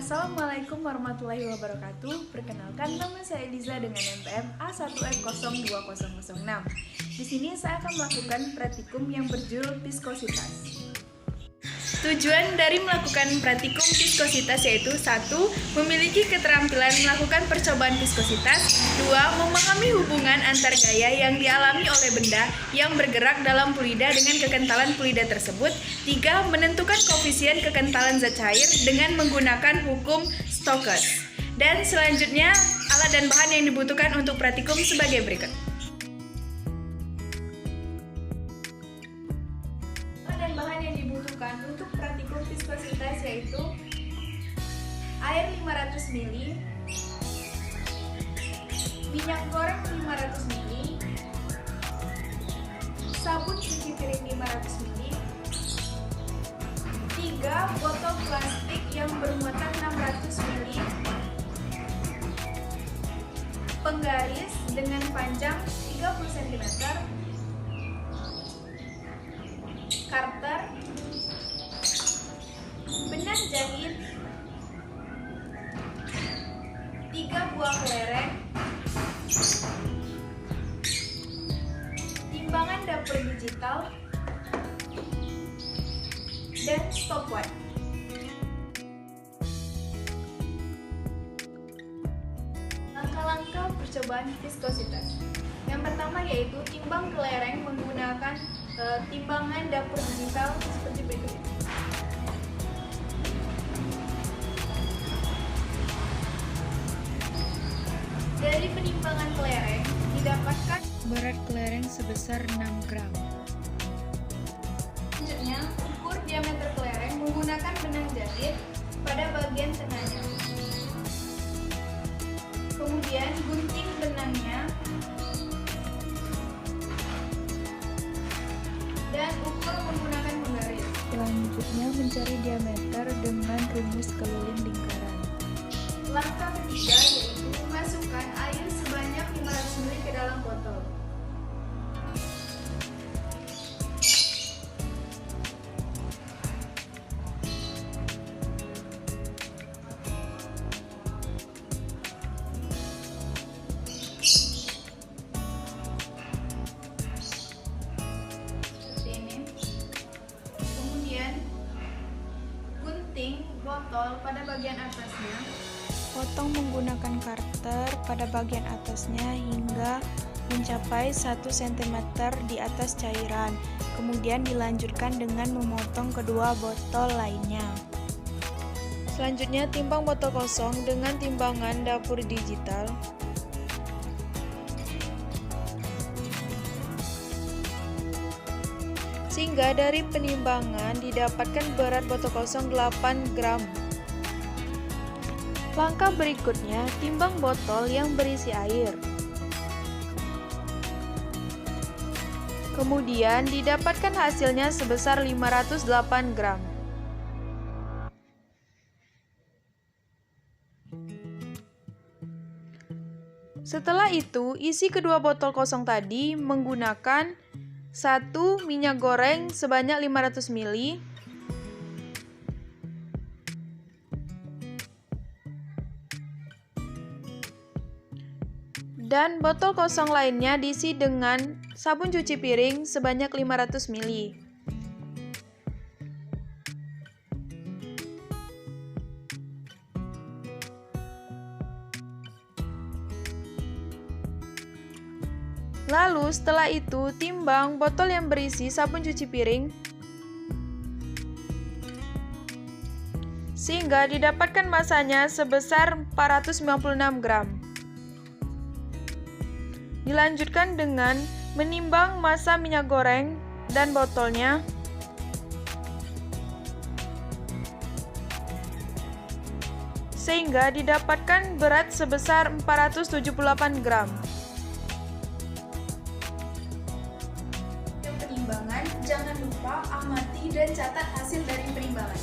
Assalamualaikum warahmatullahi wabarakatuh. Perkenalkan, nama saya Eliza dengan NPM A1F02006. Di sini saya akan melakukan praktikum yang berjudul viskositas. Tujuan dari melakukan praktikum viskositas yaitu 1. Memiliki keterampilan melakukan percobaan viskositas. 2. Memahami hubungan antar gaya yang dialami oleh benda yang bergerak dalam fluida dengan kekentalan fluida tersebut. 3. Menentukan koefisien kekentalan zat cair dengan menggunakan hukum Stokes. Dan selanjutnya, alat dan bahan yang dibutuhkan untuk praktikum sebagai berikut. Dan bahan yang dibutuhkan untuk praktikum viskositas yaitu air 500 ml, minyak goreng 500 ml, sabun cuci piring 500 ml, 3 botol plastik yang bermuatan 600 ml, penggaris dengan panjang 30 cm, karter, benang jahit, 3 buah kelereng, timbangan dapur digital, dan stopwatch. Langkah-langkah percobaan viskositas. Yang pertama yaitu timbang kelereng menggunakan timbangan dapur digital seperti berikut ini. Dari penimbangan kelereng didapatkan berat kelereng sebesar 6 gram. Selanjutnya, ukur diameter kelereng menggunakan benang jahit pada bagian tengahnya. Kemudian gunting benangnya dan ukur menggunakan penggaris. Selanjutnya mencari diameter dengan rumus keliling lingkaran. Langkah ketiga yaitu masukkan air sebanyak 500 ml ke dalam botol. Seperti ini. Kemudian gunting botol pada bagian atasnya. Potong menggunakan karter pada bagian atasnya hingga mencapai 1 cm di atas cairan. Kemudian dilanjutkan dengan memotong kedua botol lainnya. Selanjutnya timbang botol kosong dengan timbangan dapur digital. Sehingga dari penimbangan didapatkan berat botol kosong 8 gram. Langkah berikutnya, timbang botol yang berisi air. Kemudian didapatkan hasilnya sebesar 508 gram. Setelah itu, isi kedua botol kosong tadi menggunakan 1 minyak goreng sebanyak 500 ml, dan botol kosong lainnya diisi dengan sabun cuci piring sebanyak 500 ml. Lalu setelah itu timbang botol yang berisi sabun cuci piring sehingga didapatkan masanya sebesar 496 gram. Dilanjutkan dengan menimbang massa minyak goreng dan botolnya. Sehingga didapatkan berat sebesar 478 gram. Penimbangan, jangan lupa amati dan catat hasil dari penimbangan.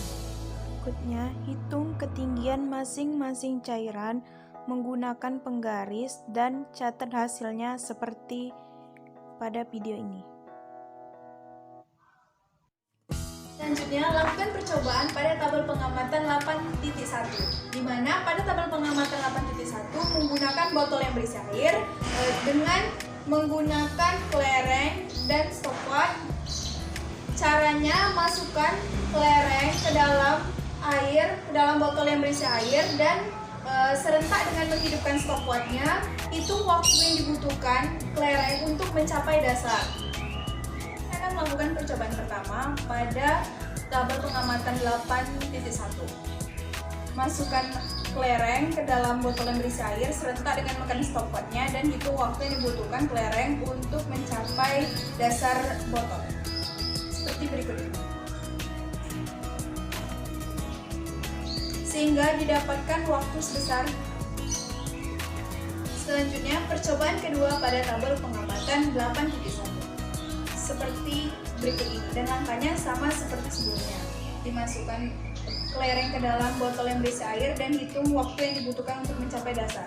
Berikutnya, hitung ketinggian masing-masing cairan menggunakan penggaris dan catat hasilnya seperti pada video ini. Selanjutnya, lakukan percobaan pada tabel pengamatan 8.1, di mana pada tabel pengamatan 8.1 menggunakan botol yang berisi air dengan menggunakan kelereng dan stopwatch. Caranya, masukkan kelereng ke dalam botol yang berisi air dan serentak dengan menghidupkan stopwatchnya. Hitung waktu yang dibutuhkan kelereng untuk mencapai dasar. Saya akan melakukan percobaan pertama pada tabel pengamatan 8.1. Masukkan kelereng ke dalam botol yang berisi air serentak dengan menekan stopwatchnya dan hitung waktu yang dibutuhkan kelereng untuk mencapai dasar botol. Seperti berikut ini. Sehingga didapatkan waktu sebesar. Selanjutnya, percobaan kedua pada tabel pengamatan 8.1. Seperti berikut ini, dan langkahnya sama seperti sebelumnya. Dimasukkan kelereng ke dalam botol yang berisi air dan hitung waktu yang dibutuhkan untuk mencapai dasar.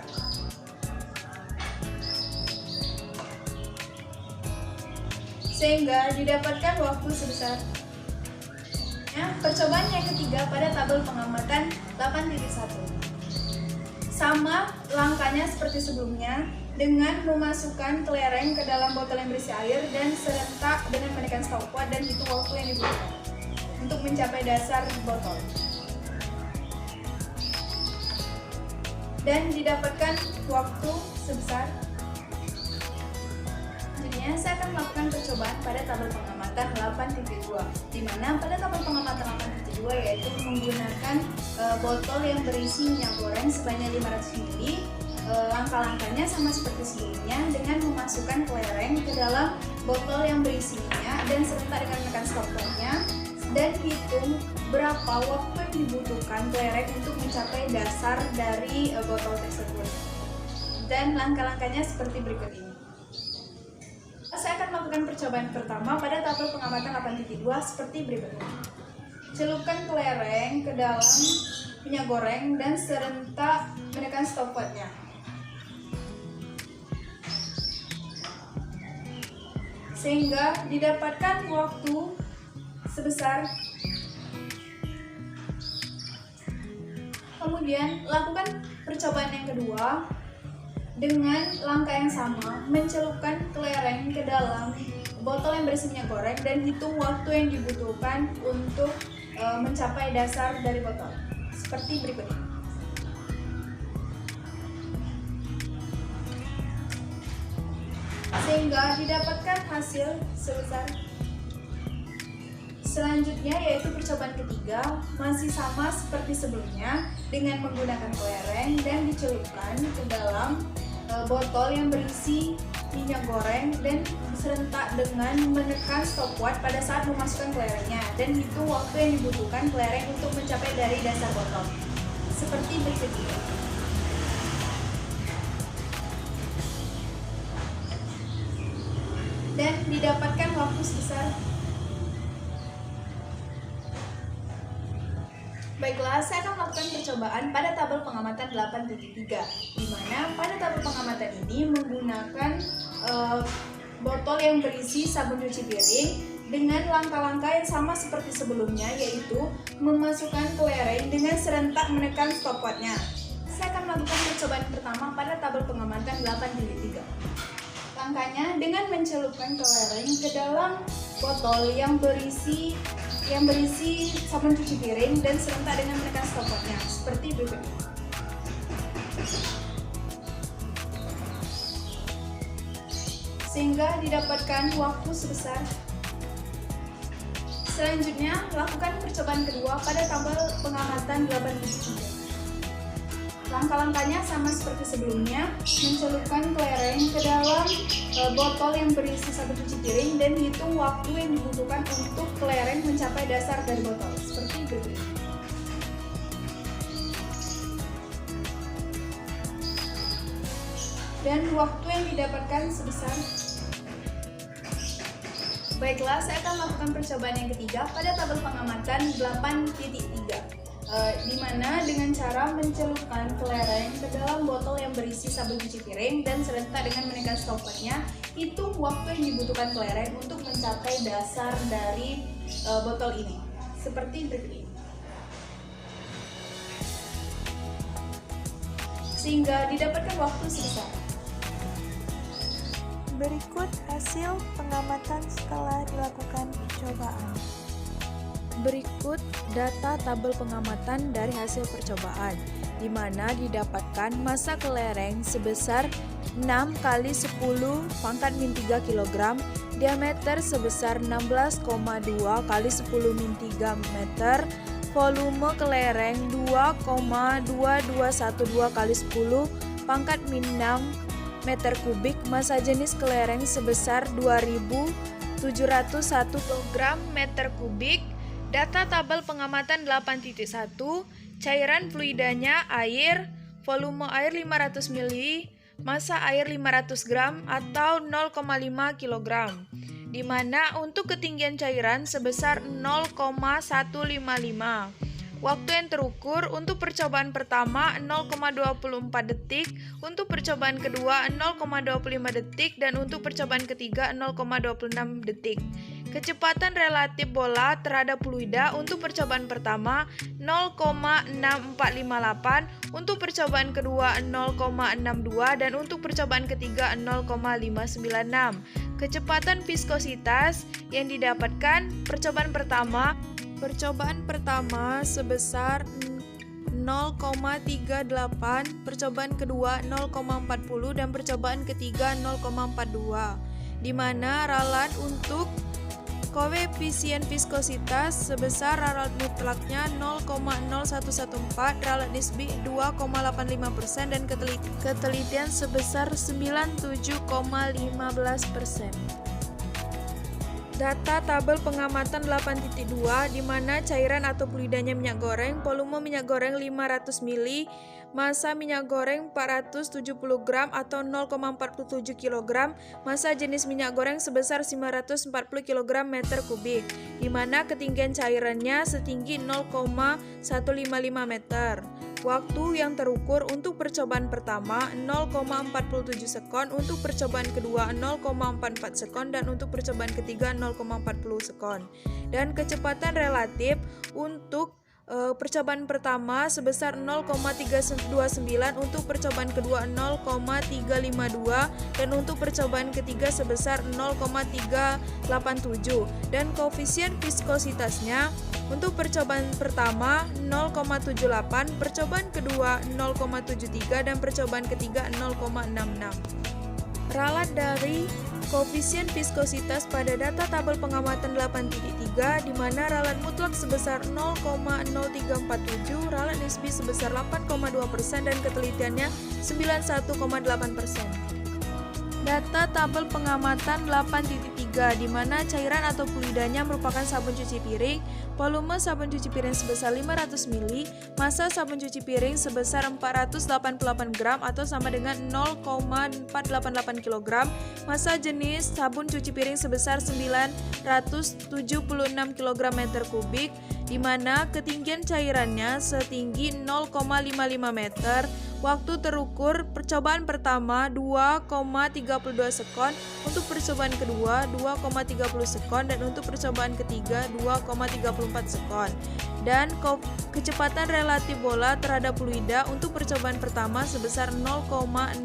Sehingga didapatkan waktu sebesar. Percobaan yang ketiga pada tabel pengamatan 8.1. Sama langkahnya seperti sebelumnya, dengan memasukkan kelereng ke dalam botol yang berisi air dan serentak dengan menekan stopwatch dan hitung waktu yang dibutuhkan untuk mencapai dasar botol. Dan didapatkan waktu sebesar. Selanjutnya, saya akan melakukan percobaan pada tabel pengamatan 8.2, di mana pada tabel pengamatan 8.2 yaitu menggunakan botol yang berisi minyak goreng sebanyak 500 ml. Langkah-langkahnya sama seperti sebelumnya, dengan memasukkan kelereng ke dalam botol yang berisi minyak dan serentak dengan menekan stopwatchnya dan hitung berapa waktu yang dibutuhkan kelereng untuk mencapai dasar dari botol tersebut. Dan langkah-langkahnya seperti berikut ini. Saya akan melakukan percobaan pertama pada tabel pengamatan 8.2 seperti berikut ini. Celupkan kelereng ke dalam minyak goreng dan serentak menekan stopwatchnya. Sehingga didapatkan waktu sebesar. Kemudian lakukan percobaan yang kedua dengan langkah yang sama, mencelupkan kelereng ke dalam botol yang berisi minyak goreng dan hitung waktu yang dibutuhkan untuk mencapai dasar dari botol. Seperti berikut ini. Sehingga didapatkan hasil sebesar. Selanjutnya yaitu percobaan ketiga, masih sama seperti sebelumnya, dengan menggunakan kelereng dan dicelupkan ke dalam botol yang berisi minyak goreng dan serentak dengan menekan stopwatch pada saat memasukkan kelerengnya dan hitung waktu yang dibutuhkan kelereng untuk mencapai dari dasar botol. Seperti berikut ini. Dan didapatkan waktu sebesar. Baiklah, saya akan melakukan percobaan pada tabel pengamatan 8.3, di mana pada tabel pengamatan ini menggunakan botol yang berisi sabun cuci piring dengan langkah-langkah yang sama seperti sebelumnya, yaitu memasukkan kelereng dengan serentak menekan stopwatchnya. Saya akan melakukan percobaan pertama pada tabel pengamatan 8.3. Langkahnya dengan mencelupkan kelereng ke dalam botol yang berisi sabun cuci piring dan serentak dengan menekan stopwatchnya seperti berikut ini. Sehingga didapatkan waktu sebesar. Selanjutnya, lakukan percobaan kedua pada tabel pengamatan 8.3. Langkah-langkahnya sama seperti sebelumnya, mencelupkan kelereng ke dalam botol yang berisi sabun cuci piring dan hitung waktu yang dibutuhkan untuk kelereng mencapai dasar dari botol, seperti berikut. Dan waktu yang didapatkan sebesar. Baiklah, saya akan melakukan percobaan yang ketiga pada tabel pengamatan 8.3. Di mana dengan cara mencelupkan kelereng ke dalam botol yang berisi sabun cuci piring dan serentak dengan menekan stopwatchnya, hitung waktu yang dibutuhkan kelereng untuk mencapai dasar dari botol ini. seperti berikut ini. Sehingga didapatkan waktu sebesar. Berikut hasil pengamatan setelah dilakukan percobaan. Berikut data tabel pengamatan dari hasil percobaan, di mana didapatkan massa kelereng sebesar 6 kali 10 pangkat min 3 kg, diameter sebesar 16,2 kali 10 min 3 meter, volume kelereng 2,2212 kali 10 pangkat min 6 meter kubik, massa jenis kelereng sebesar 2.701 kg meter kubik. Data tabel pengamatan 8.1, cairan fluidanya air, volume air 500 ml, massa air 500 gram atau 0,5 kg. Di mana untuk ketinggian cairan sebesar 0,155. Waktu yang terukur untuk percobaan pertama 0,24 detik, untuk percobaan kedua 0,25 detik, dan untuk percobaan ketiga 0,26 detik. Kecepatan relatif bola terhadap fluida untuk percobaan pertama 0,6458, untuk percobaan kedua 0,62, dan untuk percobaan ketiga 0,596. Kecepatan viskositas yang didapatkan percobaan pertama sebesar 0,38, percobaan kedua 0,40, dan percobaan ketiga 0,42, di mana ralat untuk koefisien viskositas sebesar ralat mutlaknya 0,0114, ralat nisbi 2,85%, dan ketelitian sebesar 97,15%. Data tabel pengamatan 8.2, di mana cairan atau fluidanya minyak goreng, volume minyak goreng 500 ml, massa minyak goreng 470 gram atau 0,47 kg, massa jenis minyak goreng sebesar 540 kg meter kubik, di mana ketinggian cairannya setinggi 0,155 meter. Waktu yang terukur untuk percobaan pertama 0,47 sekon, untuk percobaan kedua 0,44 sekon, dan untuk percobaan ketiga 0,40 sekon. Dan kecepatan relatif untuk percobaan pertama sebesar 0,329, untuk percobaan kedua 0,352, dan untuk percobaan ketiga sebesar 0,387. Dan koefisien viskositasnya untuk percobaan pertama 0,78, percobaan kedua 0,73, dan percobaan ketiga 0,66. Ralat dari koefisien viskositas pada data tabel pengamatan 8.3, di mana ralat mutlak sebesar 0,0347, ralat nisbi sebesar 8,2%, dan ketelitiannya 91,8%. Data tabel pengamatan 8.3, di mana cairan atau fluidanya merupakan sabun cuci piring, volume sabun cuci piring sebesar 500 ml, massa sabun cuci piring sebesar 488 gram atau sama dengan 0,488 kg, massa jenis sabun cuci piring sebesar 976 kg meter kubik, di mana ketinggian cairannya setinggi 0,55 meter. Waktu terukur percobaan pertama 2,32 sekon, untuk percobaan kedua 2,30 sekon, dan untuk percobaan ketiga 2,34 sekon. Dan kecepatan relatif bola terhadap fluida untuk percobaan pertama sebesar 0,0668,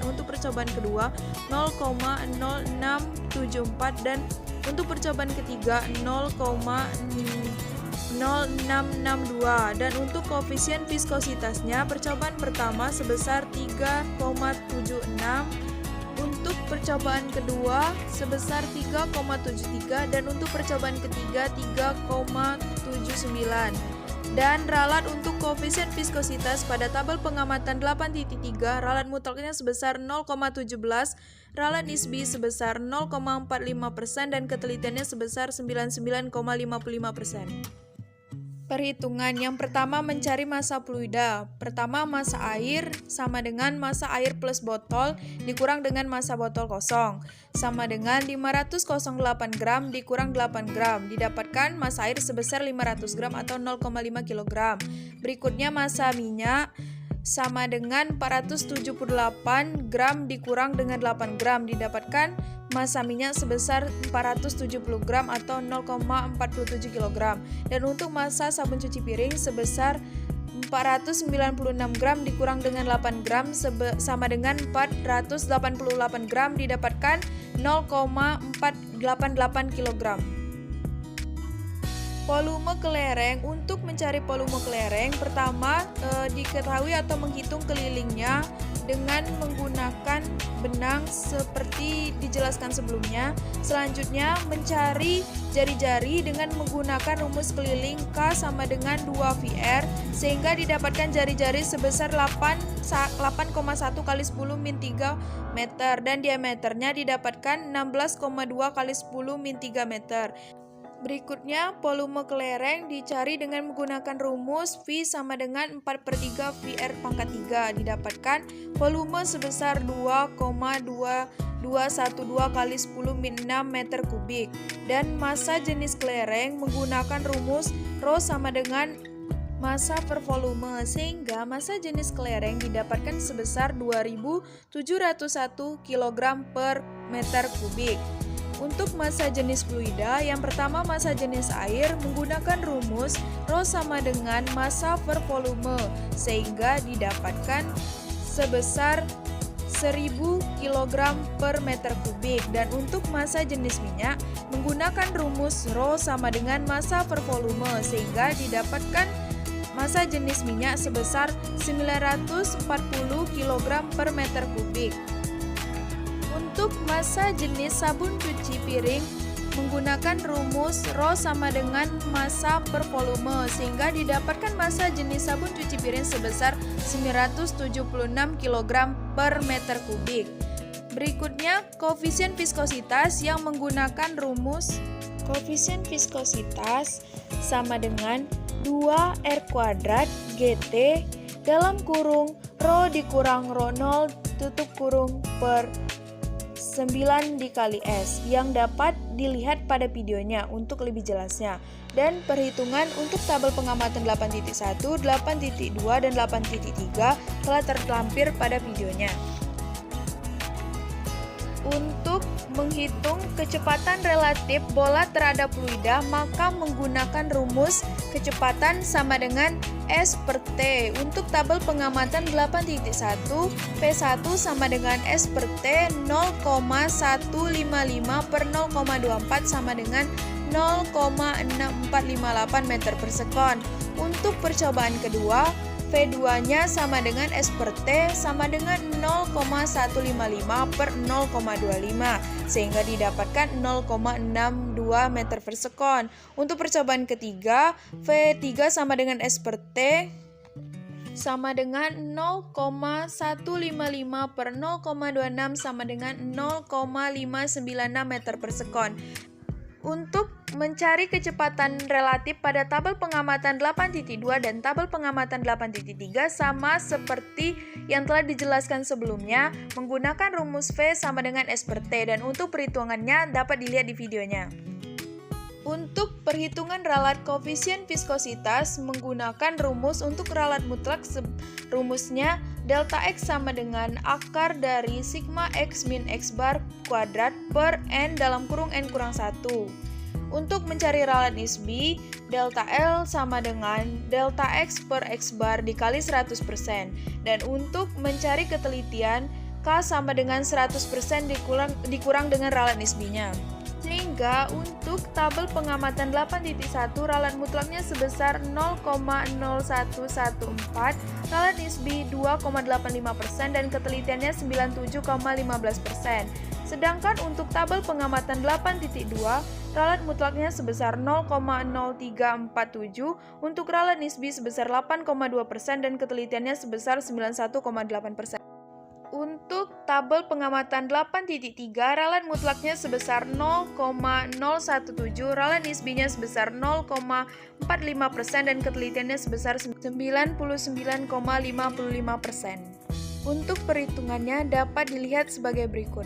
untuk percobaan kedua 0,0674, dan untuk percobaan ketiga 0,0662. Dan untuk koefisien viskositasnya percobaan pertama sebesar 3,76, untuk percobaan kedua sebesar 3,73, dan untuk percobaan ketiga 3,79. Dan ralat untuk koefisien viskositas pada tabel pengamatan 8.3, ralat mutlaknya sebesar 0,17, ralat nisbi sebesar 0,45%, dan ketelitiannya sebesar 99,55%. Perhitungan yang pertama mencari massa fluida. Pertama, massa air sama dengan massa air plus botol dikurang dengan massa botol kosong sama dengan 508 gram dikurang 8 gram. Didapatkan massa air sebesar 500 gram atau 0,5 kg. Berikutnya massa minyak sama dengan 478 gram dikurang dengan 8 gram, didapatkan massa minyak sebesar 470 gram atau 0,47 kg. Dan untuk massa sabun cuci piring sebesar 496 gram dikurang dengan 8 gram sama dengan 488 gram, didapatkan 0,488 kg. Volume kelereng. Untuk mencari volume kelereng, pertama diketahui atau menghitung kelilingnya dengan menggunakan benang seperti dijelaskan sebelumnya. Selanjutnya mencari jari-jari dengan menggunakan rumus keliling K sama dengan 2VR sehingga didapatkan jari-jari sebesar 8,1 kali 10 min 3 meter dan diameternya didapatkan 16,2 kali 10 min 3 meter. Berikutnya, volume kelereng dicari dengan menggunakan rumus V sama dengan 4/3 VR pangkat 3. Didapatkan volume sebesar 2,2212 kali 10 min 6 meter kubik. Dan massa jenis kelereng menggunakan rumus Rho sama dengan massa per volume, sehingga massa jenis kelereng didapatkan sebesar 2.701 kg per meter kubik. Untuk massa jenis fluida, yang pertama massa jenis air menggunakan rumus Rho sama dengan massa per volume sehingga didapatkan sebesar 1000 kg per meter kubik. Dan untuk massa jenis minyak menggunakan rumus Rho sama dengan massa per volume sehingga didapatkan massa jenis minyak sebesar 940 kg per meter kubik. Untuk massa jenis sabun cuci piring menggunakan rumus Rho sama dengan massa per volume sehingga didapatkan massa jenis sabun cuci piring sebesar 976 kg per meter kubik. Berikutnya, koefisien viskositas yang menggunakan rumus koefisien viskositas sama dengan 2R² GT dalam kurung Rho dikurang Rho 0 tutup kurung per 9 dikali S yang dapat dilihat pada videonya untuk lebih jelasnya. Dan perhitungan untuk tabel pengamatan 8.1, 8.2, dan 8.3 telah terlampir pada videonya. Untuk menghitung kecepatan relatif bola terhadap fluida, maka menggunakan rumus kecepatan sama dengan S per T. Untuk tabel pengamatan 8.1, P1 sama dengan S per T 0,155 per 0,24 sama dengan 0,6458 meter per sekon. Untuk percobaan kedua, V2-nya sama dengan S per T sama dengan 0,155 per 0,25 sehingga didapatkan 0,62 meter per sekon. Untuk percobaan ketiga, V3 sama dengan S per T sama dengan 0,155 per 0,26 sama dengan 0,596 meter per sekon. Untuk mencari kecepatan relatif pada tabel pengamatan 8.2 dan tabel pengamatan 8.3 sama seperti yang telah dijelaskan sebelumnya menggunakan rumus V sama dengan S per T dan untuk perhitungannya dapat dilihat di videonya. Untuk perhitungan ralat koefisien viskositas menggunakan rumus untuk ralat mutlak rumusnya delta X sama dengan akar dari sigma X min X bar kuadrat per N dalam kurung N kurang 1. Untuk mencari ralat nisbi, delta L sama dengan delta X per X bar dikali 100%. Dan untuk mencari ketelitian, K sama dengan 100% dikurang dengan ralat nisbinya. Sehingga untuk tabel pengamatan 8.1 ralat mutlaknya sebesar 0,0114, ralat nisbi 2,85% dan ketelitiannya 97,15%. Sedangkan untuk tabel pengamatan 8.2, ralat mutlaknya sebesar 0,0347, untuk ralat nisbi sebesar 8,2% dan ketelitiannya sebesar 91,8%. Untuk tabel pengamatan 8.3, ralat mutlaknya sebesar 0,017, ralat nisbinya sebesar 0,45% dan ketelitiannya sebesar 99,55%. Untuk perhitungannya dapat dilihat sebagai berikut.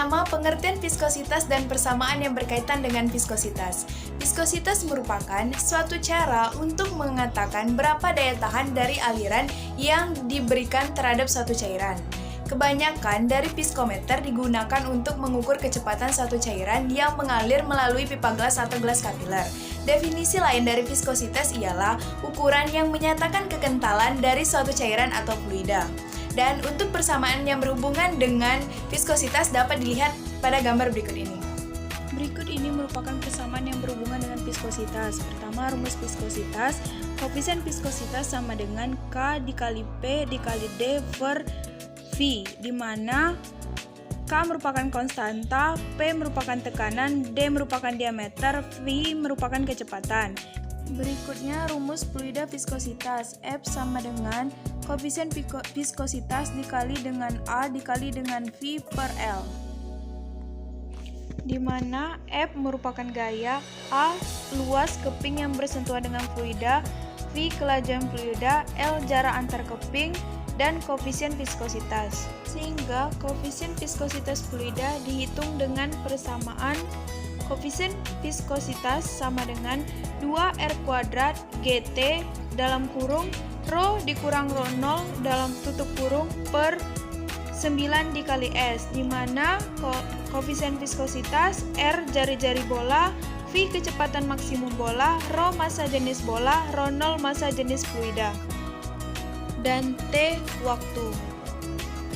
Pertama, pengertian viskositas dan persamaan yang berkaitan dengan viskositas. Viskositas merupakan suatu cara untuk mengatakan berapa daya tahan dari aliran yang diberikan terhadap suatu cairan. Kebanyakan dari viskometer digunakan untuk mengukur kecepatan suatu cairan yang mengalir melalui pipa gelas atau gelas kapiler. Definisi lain dari viskositas ialah ukuran yang menyatakan kekentalan dari suatu cairan atau fluida. Dan untuk persamaan yang berhubungan dengan viskositas dapat dilihat pada gambar berikut ini. Berikut ini merupakan persamaan yang berhubungan dengan viskositas. Pertama, rumus viskositas. Koefisien viskositas sama dengan K dikali P dikali D per V, di mana K merupakan konstanta, P merupakan tekanan, D merupakan diameter, V merupakan kecepatan. Berikutnya rumus fluida viskositas. F sama dengan koefisien viskositas dikali dengan A dikali dengan V per L, di mana F merupakan gaya, A luas keping yang bersentuhan dengan fluida, V kelajuan fluida, L jarak antar keping, dan koefisien viskositas. Sehingga koefisien viskositas fluida dihitung dengan persamaan koefisien viskositas sama dengan 2R kuadrat GT dalam kurung Rho dikurang Rho 0 dalam tutup kurung per 9 dikali S, di mana koefisien viskositas, R jari-jari bola, V kecepatan maksimum bola, Rho massa jenis bola, Rho 0 massa jenis fluida, dan T waktu.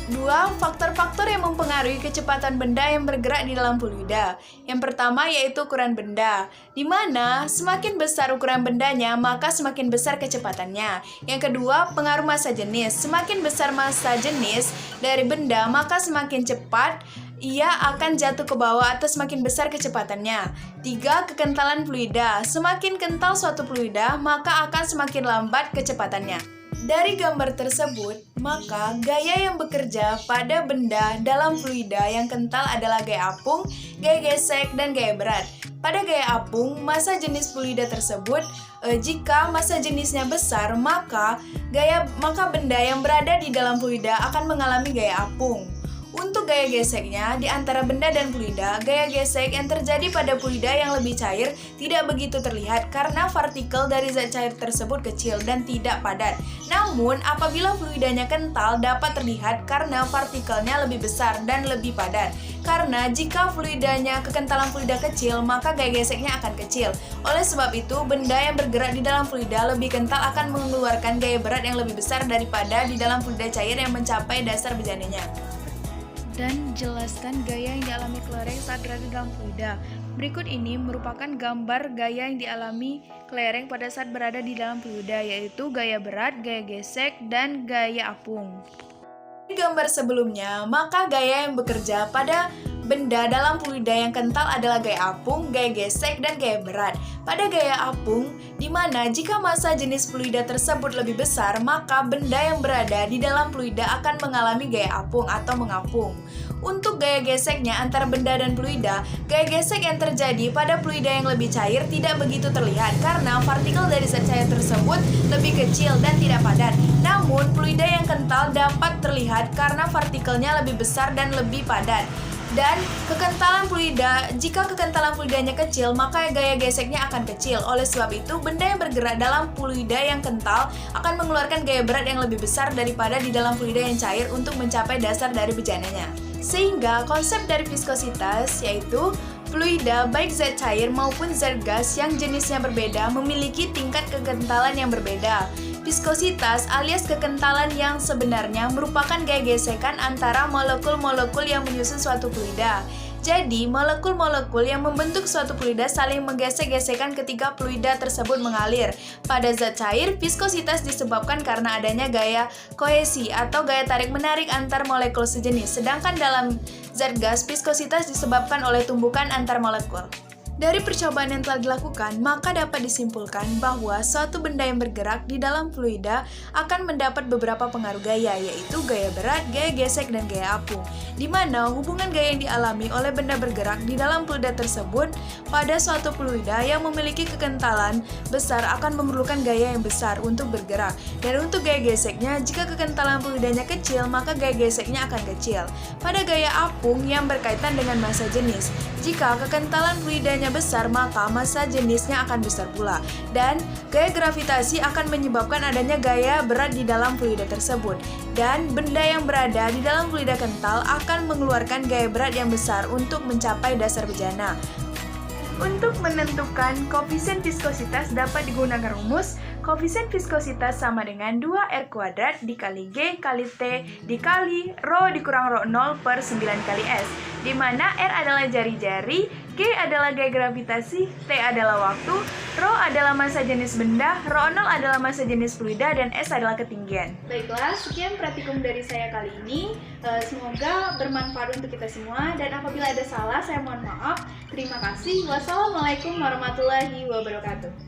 2. Faktor-faktor yang mempengaruhi kecepatan benda yang bergerak di dalam fluida. Yang pertama yaitu ukuran benda, di mana semakin besar ukuran bendanya maka semakin besar kecepatannya. Yang kedua, pengaruh massa jenis. Semakin besar massa jenis dari benda maka semakin cepat ia akan jatuh ke bawah atau semakin besar kecepatannya. 3. Kekentalan fluida. Semakin kental suatu fluida maka akan semakin lambat kecepatannya. Dari gambar tersebut, maka gaya yang bekerja pada benda dalam fluida yang kental adalah gaya apung, gaya gesek, dan gaya berat. Pada gaya apung, massa jenis fluida tersebut, jika massa jenisnya besar, maka benda yang berada di dalam fluida akan mengalami gaya apung. Untuk gaya geseknya, di antara benda dan fluida, gaya gesek yang terjadi pada fluida yang lebih cair tidak begitu terlihat karena partikel dari zat cair tersebut kecil dan tidak padat. Namun, apabila fluidanya kental dapat terlihat karena partikelnya lebih besar dan lebih padat. Karena jika kekentalan fluida kecil, maka gaya geseknya akan kecil. Oleh sebab itu, benda yang bergerak di dalam fluida lebih kental akan mengeluarkan gaya berat yang lebih besar daripada di dalam fluida cair yang mencapai dasar bejananya. Dan jelaskan gaya yang dialami kelereng saat berada dalam fluida. Berikut ini merupakan gambar gaya yang dialami kelereng pada saat berada di dalam fluida, yaitu gaya berat, gaya gesek, dan gaya apung. Di gambar sebelumnya, maka gaya yang bekerja pada benda dalam fluida yang kental adalah gaya apung, gaya gesek, dan gaya berat. Pada gaya apung, di mana jika massa jenis fluida tersebut lebih besar, maka benda yang berada di dalam fluida akan mengalami gaya apung atau mengapung. Untuk gaya geseknya antara benda dan fluida, gaya gesek yang terjadi pada fluida yang lebih cair tidak begitu terlihat karena partikel dari zat cair tersebut lebih kecil dan tidak padat. Namun, fluida yang kental dapat terlihat karena partikelnya lebih besar dan lebih padat. Dan kekentalan fluida, jika kekentalan fluidanya kecil, maka gaya geseknya akan kecil. Oleh sebab itu, benda yang bergerak dalam fluida yang kental akan mengeluarkan gaya berat yang lebih besar daripada di dalam fluida yang cair untuk mencapai dasar dari bejananya. Sehingga konsep dari viskositas yaitu fluida baik zat cair maupun zat gas yang jenisnya berbeda memiliki tingkat kekentalan yang berbeda. Viskositas alias kekentalan yang sebenarnya merupakan gaya gesekan antara molekul-molekul yang menyusun suatu fluida. Jadi, molekul-molekul yang membentuk suatu fluida saling menggesek-gesekkan ketika fluida tersebut mengalir. Pada zat cair, viskositas disebabkan karena adanya gaya kohesi atau gaya tarik-menarik antar molekul sejenis. Sedangkan dalam zat gas, viskositas disebabkan oleh tumbukan antar molekul. Dari percobaan yang telah dilakukan, maka dapat disimpulkan bahwa suatu benda yang bergerak di dalam fluida akan mendapat beberapa pengaruh gaya, yaitu gaya berat, gaya gesek, dan gaya apung, di mana hubungan gaya yang dialami oleh benda bergerak di dalam fluida tersebut pada suatu fluida yang memiliki kekentalan besar akan memerlukan gaya yang besar untuk bergerak. Dan untuk gaya geseknya, jika kekentalan fluidanya kecil, maka gaya geseknya akan kecil. Pada gaya apung yang berkaitan dengan massa jenis, jika kekentalan fluidanya besar, maka massa jenisnya akan besar pula. Dan gaya gravitasi akan menyebabkan adanya gaya berat di dalam fluida tersebut. Dan benda yang berada di dalam fluida kental akan mengeluarkan gaya berat yang besar untuk mencapai dasar bejana. Untuk menentukan koefisien viskositas dapat digunakan rumus koefisien viskositas sama dengan 2R² dikali G kali T dikali Rho dikurang Rho 0 per 9 kali S, di mana R adalah jari-jari, G adalah gaya gravitasi, T adalah waktu, Rho adalah massa jenis benda, Rho 0 adalah massa jenis fluida, dan S adalah ketinggian. Baiklah, sekian praktikum dari saya kali ini. Semoga bermanfaat untuk kita semua, dan apabila ada salah, saya mohon maaf. Terima kasih. Wassalamualaikum warahmatullahi wabarakatuh.